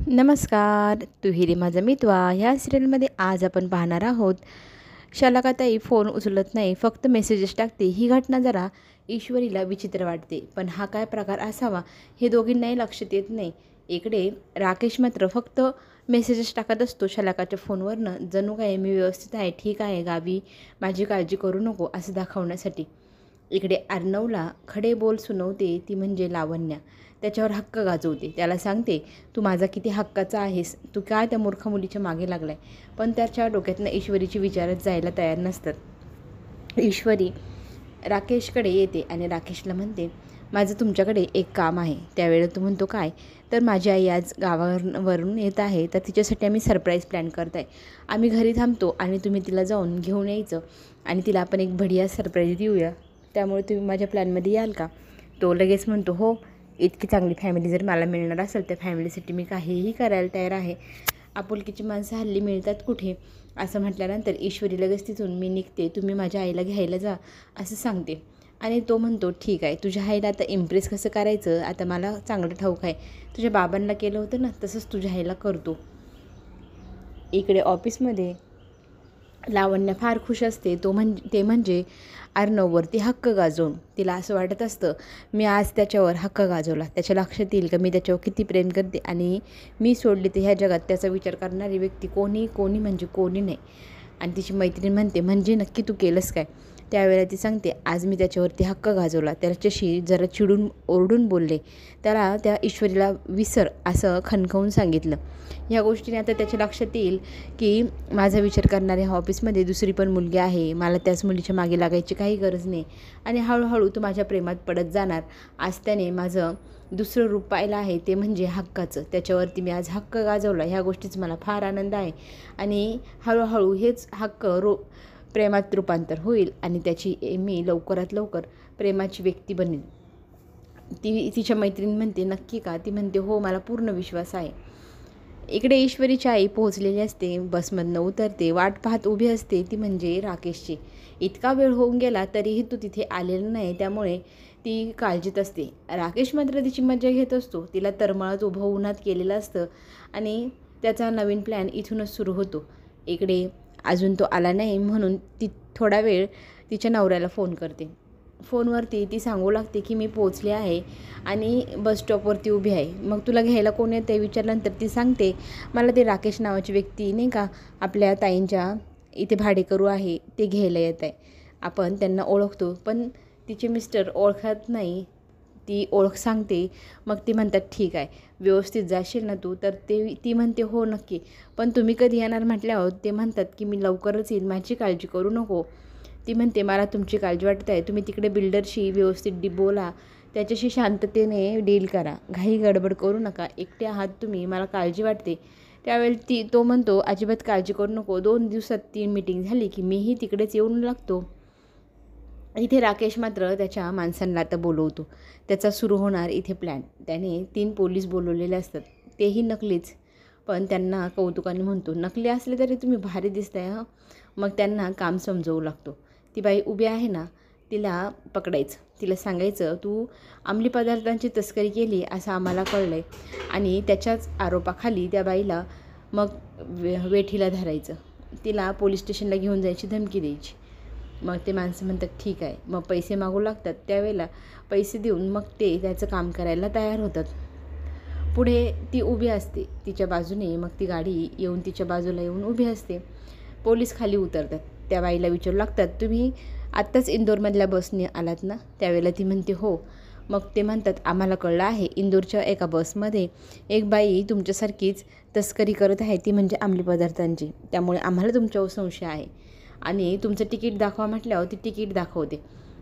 नमस्कार, तू हिरे माझा मितवा ह्या सिरियलमध्ये आज आपण पाहणार आहोत. शलाकाताई फोन उचलत नाही, फक्त मेसेजेस टाकते. ही घटना जरा ईश्वरीला विचित्र वाटते, पण हा काय प्रकार असावा हे दोघींनाही लक्षात येत नाही. इकडे राकेश मात्र फक्त मेसेजेस टाकत असतो शलाकाच्या फोनवरनं, जणू काय मी व्यवस्थित आहे, ठीक आहे, गावी माझी काळजी करू नको असं दाखवण्यासाठी. इकडे अर्णवला खडे बोल सुनवते ती म्हणजे लावण्या. त्याच्यावर हक्क गाजवते, त्याला सांगते तू माझा किती हक्काचा आहेस, तू काय त्या मूर्ख मुलीच्या मागे लागलाय. पण त्याच्या डोक्यातनं ईश्वरीची विचारच जायला तयार नसतात. ईश्वरी राकेशकडे येते आणि राकेशला म्हणते माझं तुमच्याकडे एक काम आहे. त्यावेळेला तो म्हणतो काय, तर माझी आई आज गावावरून येत आहे, तर तिच्यासाठी आम्ही सरप्राईज प्लॅन करत आहे. आम्ही घरी थांबतो आणि तुम्ही तिला जाऊन घेऊन यायचं आणि तिला आपण एक बढिया सरप्राईज देऊया. त्यामुळे तुम्ही माझ्या प्लॅनमध्ये याल का. तो लगेच म्हणतो हो, इतकी चांगली फॅमिली जर मला मिळणार असेल त्या फॅमिलीसाठी मी काहीही करायला तयार आहे. आपुलकीची माणसं हल्ली मिळतात कुठे. असं म्हटल्यानंतर ईश्वरी लगेच तिथून मी निघते, तुम्ही माझ्या आईला घ्यायला जा असं सांगते. आणि तो म्हणतो ठीक आहे, तुझ्या आईला आता इम्प्रेस कसं करायचं आता मला चांगलं ठाऊक आहे. तुझ्या बाबांना केलं होतं ना, तसंच तुझ्या आईला करतो. इकडे ऑफिसमध्ये लावण्य फार खुश असते. ते म्हणजे अर्णववरती हक्क गाजवून. तिला असं वाटत असतं मी आज त्याच्यावर हक्क गाजवला, त्याच्या लक्षात येईल का मी त्याच्यावर किती प्रेम करते आणि मी सोडली तर ह्या जगात त्याचा विचार करणारी व्यक्ती कोणी म्हणजे कोणी नाही. आणि तिची मैत्रीण म्हणते म्हणजे नक्की तू केलंस काय. त्यावेळेला ती सांगते आज मी त्याच्यावरती हक्क गाजवला, त्याच्याशी जरा चिडून ओरडून बोलले, त्याला त्या ईश्वरीला विसर असं खणखवून सांगितलं. ह्या गोष्टीने आता त्याच्या लक्षात येईल की माझा विचार करणाऱ्या ऑफिसमध्ये दुसरी पण मुलगी आहे, मला त्याच मुलीच्या मागे लागायची काही गरज नाही आणि हळूहळू तो माझ्या प्रेमात पडत जाणार. आज त्याने माझं दुसरं रूप पाहिलं आहे, ते म्हणजे हक्काचं. त्याच्यावरती मी आज हक्क गाजवला, ह्या गोष्टीचा मला फार आनंद आहे आणि हळूहळू हेच हक्क प्रेमात रूपांतर होईल आणि त्याची मी लवकरात लवकर प्रेमाची व्यक्ती बनेल. तिच्या मैत्रीण म्हणते नक्की का. ती म्हणते हो, मला पूर्ण विश्वास आहे. इकडे ईश्वरीची आई पोहोचलेली असते, बसमधनं उतरते, वाट पाहत उभी असते, ती म्हणजे राकेशची. इतका वेळ होऊन गेला तरीही तू तिथे आलेला नाही, त्यामुळे ती काळजीत असते. राकेश मात्र तिची मजा घेत असतो, तिला तरमळत उभं उन्हात केलेलं असतं आणि त्याचा नवीन प्लॅन इथूनच सुरू होतो. इकडे अजून तो आला नाही म्हणून ती थोडा वेळ तिच्या नवऱ्याला फोन करते. फोनवरती ती सांगू लागते की मी पोचले आहे आणि बस स्टॉपवरती उभी आहे. मग तुला घ्यायला कोण येतं आहे विचारल्यानंतर ती सांगते मला ते राकेश नावाची व्यक्ती नाही का आपल्या ताईंच्या इथे भाडेकरू आहे, ते घ्यायला येत आहे. आपण त्यांना ओळखतो, पण तिचे मिस्टर ओळखत नाही. ती ओळख सांगते. मग ती म्हणतात ठीक आहे, व्यवस्थित जाशील ना तू. तर ती म्हणते हो नक्की, पण तुम्ही कधी येणार म्हटल्यावर ते म्हणतात की मी लवकरच येईल, माझी काळजी करू नको. ती म्हणते मला तुमची काळजी वाटत आहे, तुम्ही तिकडे बिल्डरशी व्यवस्थित बोला, त्याच्याशी शांततेने डील करा, घाई गडबड करू नका, एकटे आहात तुम्ही, मला काळजी वाटते. त्यावेळी तो म्हणतो अजिबात काळजी करू नको, 2 दिवसात 3 मीटिंग झाली की मीही तिकडेच येऊन लागतो. इथे राकेश मात्र त्याच्या माणसांना आता बोलवतो. त्याचा सुरू होणार इथे प्लॅन. त्याने 3 पोलीस बोलवलेले असतात, तेही नकलीच, पण त्यांना कौतुकाने म्हणतो नकली असले तरी तुम्ही भारी दिसताय हं. मग त्यांना काम समजवू लागतो. ती बाई उभी आहे ना, तिला पकडायचं, तिला सांगायचं तू अंमली पदार्थांची तस्करी केली असं आम्हाला कळलं आहे आणि त्याच्याच आरोपाखाली त्या बाईला मग वेठीला धरायचं, तिला पोलीस स्टेशनला घेऊन जायची धमकी द्यायची. मग ते माणसं म्हणतात ठीक आहे, मग पैसे मागू लागतात. त्यावेळेला पैसे देऊन मग ते त्याचं काम करायला तयार होतात. पुढे ती उभी असते तिच्या बाजूने, मग ती गाडी येऊन तिच्या बाजूला येऊन उभी असते. पोलीस खाली उतरतात, त्या बाईला विचारू लागतात तुम्ही आत्ताच इंदोरमधल्या बसने आलात ना. त्यावेळेला ती म्हणते हो. मग ते म्हणतात आम्हाला कळलं आहे, इंदोरच्या एका बसमध्ये एक बाई तुमच्यासारखीच तस्करी करत आहे, ती म्हणजे अंमली पदार्थांची, त्यामुळे आम्हाला तुमच्यावर संशय आहे आणि तुमचं तिकीट दाखवा म्हटल्यावर ती तिकीट दाखवते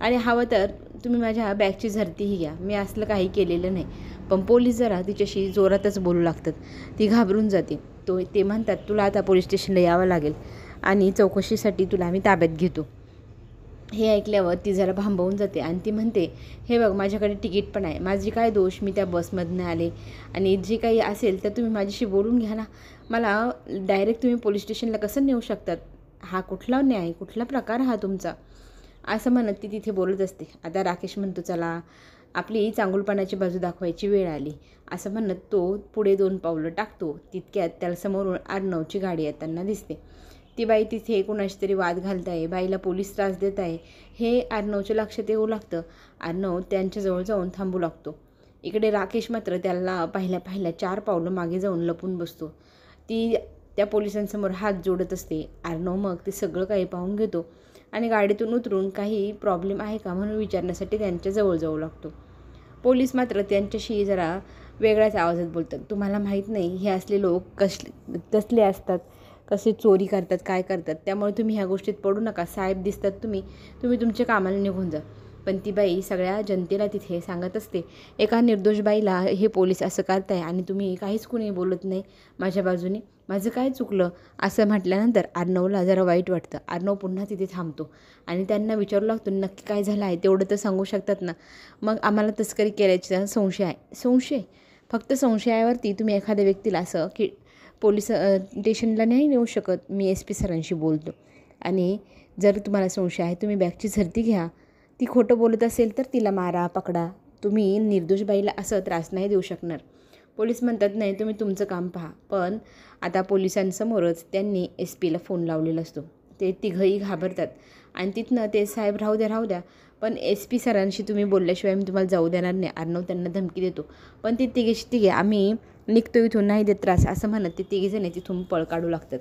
आणि हवं तर तुम्ही माझ्या बॅगची झरतीही घ्या, मी असलं काही केलेलं नाही. पण पोलीस जरा तिच्याशी जोरातच बोलू लागतात, ती घाबरून जाते. ते म्हणतात तुला आता पोलीस स्टेशनला यावं लागेल आणि चौकशीसाठी तुला आम्ही ताब्यात घेतो. हे ऐकल्यावर ती जरा भांबवून जाते आणि ती म्हणते हे बघ माझ्याकडे तिकीट पण आहे, माझी काय दोष, मी त्या बसमधनं आले आणि जे काही असेल तर तुम्ही माझ्याशी बोलून घ्या ना, मला डायरेक्ट तुम्ही पोलीस स्टेशनला कसं नेऊ शकतात, हा कुठला न्याय, कुठला प्रकार हा तुमचा, असं म्हणत ती तिथे बोलत असते. आता राकेश म्हणतो चला आपली चांगुलपणाची बाजू दाखवायची वेळ आली असं म्हणत तो पुढे 2 पावलं टाकतो. तितक्यात त्याला समोरून अर्णवची गाडी येताना दिसते. ती बाई तिथे कुणाशी तरी वाद घालत आहे, बाईला पोलीस त्रास देत आहे हे अर्णवच्या लक्षात येऊ लागतं. अर्णव त्यांच्याजवळ जाऊन थांबू लागतो. इकडे राकेश मात्र त्याला पाहिल्या 4 पावलं मागे जाऊन लपून बसतो. ती त्या पोलिसांसमोर हात जोडत असते. अर्णव मग ते सगळं काही पाहून घेतो आणि गाडीतून उतरून काही प्रॉब्लेम आहे का म्हणून विचारण्यासाठी त्यांच्या जवळ जाऊ लागतो. पोलीस मात्र त्यांच्याशी जरा वेगळ्याच आवाजात बोलतात. तुम्हाला माहीत नाही हे असले लोक कसले असतात, कसे चोरी करतात, काय करतात, त्यामुळे तुम्ही ह्या गोष्टीत पडू नका. साहेब दिसतात तुम्ही तुमच्या कामाला निघून जा. पण ती बाई सगळ्या जनतेला तिथे सांगत असते, एका निर्दोष बाईला हे पोलीस असं करताय आणि तुम्ही काहीच कुणी बोलत नाही माझ्या बाजूने, माझं काय चुकलं असं म्हटल्यानंतर अर्णवला जरा वाईट वाटतं. अर्णव पुन्हा तिथे थांबतो आणि त्यांना विचारू लागतो, नक्की काय झालं आहे तेवढं तर सांगू शकतात ना. मग आम्हाला तस्करी केल्याचा संशय आहे. संशय? फक्त संशयावरती तुम्ही एखाद्या व्यक्तीला असं की पोलीस स्टेशनला नाही नेऊ शकत. मी SP सरांशी बोलतो आणि जर तुम्हाला संशय आहे तुम्ही बॅगची झडती घ्या. ती खोटं बोलत असेल तर तिला मारा, पकडा. तुम्ही निर्दोष बाईला असं त्रास नाही देऊ शकणार. पोलीस म्हणतात, नाही तुम्ही तुमचं काम पहा. पण आता पोलिसांसमोरच त्यांनी SPला फोन लावलेला असतो. ते तिघंही घाबरतात आणि तिथनं ते साहेब राहू द्या पण SP सरांशी तुम्ही बोलल्याशिवाय मी तुम्हाला जाऊ देणार नाही. अर्णव त्यांना धमकी देतो. पण ते तिघे आम्ही निघतो इथून, नाही देत त्रास असं म्हणत ते तिघेजणे तिथून पळ काढू लागतात.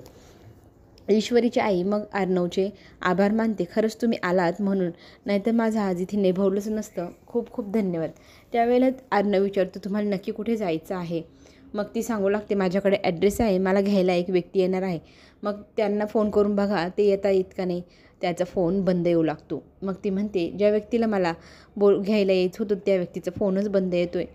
ईश्वरीची आई मग अर्णवचे आभार मानते. खरंच तुम्ही आलात म्हणून, नाहीतर माझं आज इथे निभवलंच नसतं. खूप खूप धन्यवाद. त्यावेळेला अर्णव विचारतो, तुम्हाला नक्की कुठे जायचं आहे? मग ती सांगू लागते, माझ्याकडे ॲड्रेस आहे, मला घ्यायला एक व्यक्ती येणार आहे. मग त्यांना फोन करून बघा ते येत का नाही. त्याचा फोन बंद येऊ लागतो. मग ती म्हणते, ज्या व्यक्तीला मला घ्यायला येत होतं त्या व्यक्तीचा फोनच बंद येतो आहे.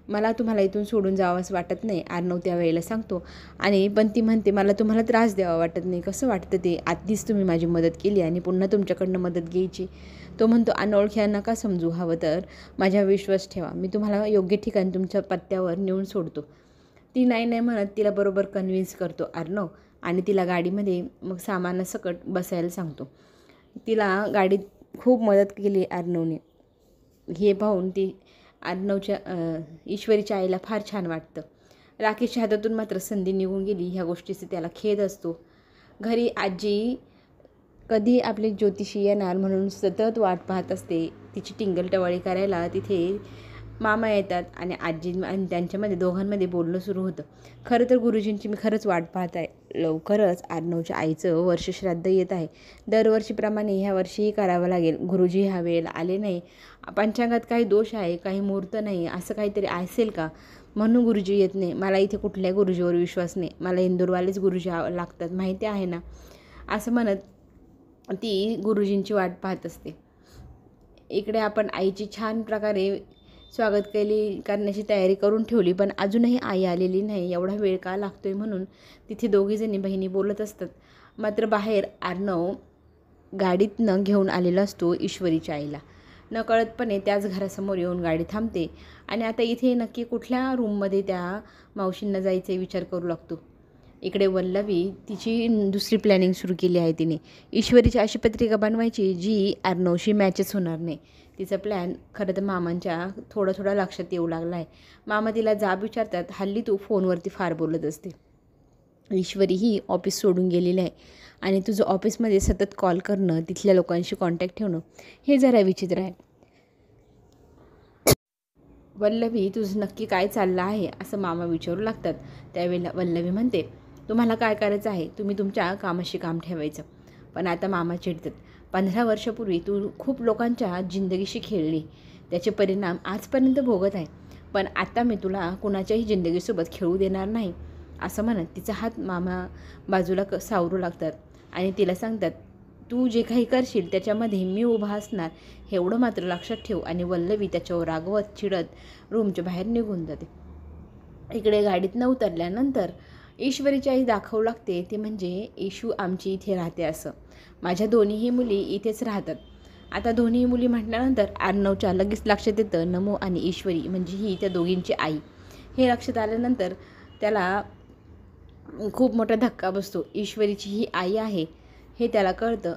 मला तुम्हाला इथून सोडून जावंसं वाटत नाही अर्णव त्यावेळेला सांगतो. आणि पण ती म्हणते, मला तुम्हाला त्रास द्यावा वाटत नाही. कसं वाटतं ते? आधीच तुम्ही माझी मदत केली आणि पुन्हा तुमच्याकडनं मदत घ्यायची. तो म्हणतो, अनोळख्या नका समजू, हवं तर माझ्यावर विश्वास ठेवा. मी तुम्हाला योग्य ठिकाणी तुमच्या पत्त्यावर नेऊन सोडतो. ती नाही म्हणत तिला बरोबर कन्व्हिन्स करतो अर्णव आणि तिला गाडीमध्ये मग सामानासकट बसायला सांगतो. तिला गाडीत खूप मदत केली अर्णवने. हे पाहून ती ईश्वरीच्या आईला फार छान वाटतं. राकेशच्या हातातून मात्र संधी निघून गेली ह्या गोष्टीचा त्याला खेद असतो. घरी आजी कधी आपली ज्योतिषी येणार म्हणून सतत वाट पाहत असते. तिची टिंगलटवाळी करायला तिथे मामा येतात आणि आजी आणि त्यांच्यामध्ये दोघांमध्ये बोलणं सुरू होतं. खरं तर गुरुजींची मी खरंच वाट पाहत आहे. लवकरच अर्णवच्या आईचं वर्षश्राद्ध येत आहे. दरवर्षीप्रमाणे ह्या वर्षीही करावं लागेल. गुरुजी ह्या वेळेला आले नाही. पंचांगात काही दोष आहे, काही मुहूर्त नाही, असं काहीतरी असेल का म्हणून गुरुजी येत नाही. मला इथे कुठल्याही गुरुजीवर विश्वास नाही. मला इंदूरवालेच गुरुजी लागतात, माहिती आहे ना. असं म्हणत ती गुरुजींची वाट पाहत असते. इकडे आपण आईची छान प्रकारे स्वागत करण्याची तयारी करून ठेवली, पण अजूनही आई आलेली नाही. एवढा वेळ का लागतोय म्हणून तिथे दोघीजणी बहिणी बोलत असतात. मात्र बाहेर अर्णव गाडीतनं घेऊन आलेला असतो ईश्वरीच्या आईला. नकळतपणे त्याच घरासमोर येऊन गाडी थांबते आणि आता इथे नक्की कुठल्या रूममध्ये त्या मावशींना जायचे विचार करू लागतो. इकडे वल्लवी तिची दुसरी प्लॅनिंग सुरू केली आहे. तिने ईश्वरीची अशी पत्रिका बनवायची जी अर्णवशी मॅचच होणार नाही. तिचा प्लॅन खरं तर मामांच्या थोडं लक्षात येऊ लागला आहे. मामा तिला जाब विचारतात, हल्ली तू फोनवरती फार बोलत असते. ईश्वरी ही ऑफिस सोडून गेलेली आहे आणि तुझं ऑफिसमध्ये सतत कॉल करणं, तिथल्या लोकांशी कॉन्टॅक्ट ठेवणं हे जरा विचित्र आहे. वल्लवी, तुझं नक्की काय चाललं आहे असं मामा विचारू लागतात. त्यावेळेला वल्लवी म्हणते, तुम्हाला काय करायचं आहे तुम्ही तुमच्या कामाशी काम ठेवायचं. पण आता मामा चिडतात. 15 वर्षापूर्वी तू खूप लोकांच्या जिंदगीशी खेळली, त्याचे परिणाम आजपर्यंत भोगत आहे. पण आता मी तुला कुणाच्याही जिंदगीसोबत खेळू देणार नाही असं म्हणत तिचा हात मामा बाजूला सावरू लागतात आणि तिला सांगतात, तू जे काही करशील त्याच्यामध्ये मी उभा असणार एवढं मात्र लक्षात ठेव. आणि वल्लवी त्याच्यावर रागवत चिडत रूमच्या बाहेर निघून जाते. इकडे गाडीतनं उतरल्यानंतर ईश्वरीची आई दाखवू लागते. ती म्हणजे ईशू आमची इथे राहते असं. माझ्या दोन्हीही मुली इथेच राहतात. आता दोन्ही मुली म्हटल्यानंतर अर्णवच्या लगेच लक्षात येतं नमो आणि ईश्वरी म्हणजे ही त्या दोघींची आई. हे लक्षात आल्यानंतर त्याला खूप मोठा धक्का बसतो. ईश्वरीची ही आई आहे हे त्याला कळतं.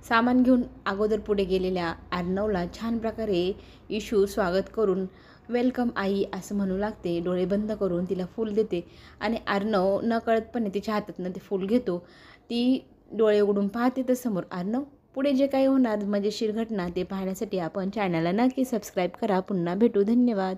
सामान घेऊन अगोदर पुढे गेलेल्या अर्णवला छान प्रकारे इशू स्वागत करून वेलकम आई असं म्हणू लागते. डोळे बंद करून तिला फूल देते आणि अर्णव नकळतपणे तिच्या हातातनं ते फूल घेतो. ती डोळे उघडून पाहते तर समोर अर्णव. पुढे जे काही होणार मजेशीर घटना ते पाहण्यासाठी आपण चॅनलला नक्की सबस्क्राईब करा. पुन्हा भेटू. धन्यवाद.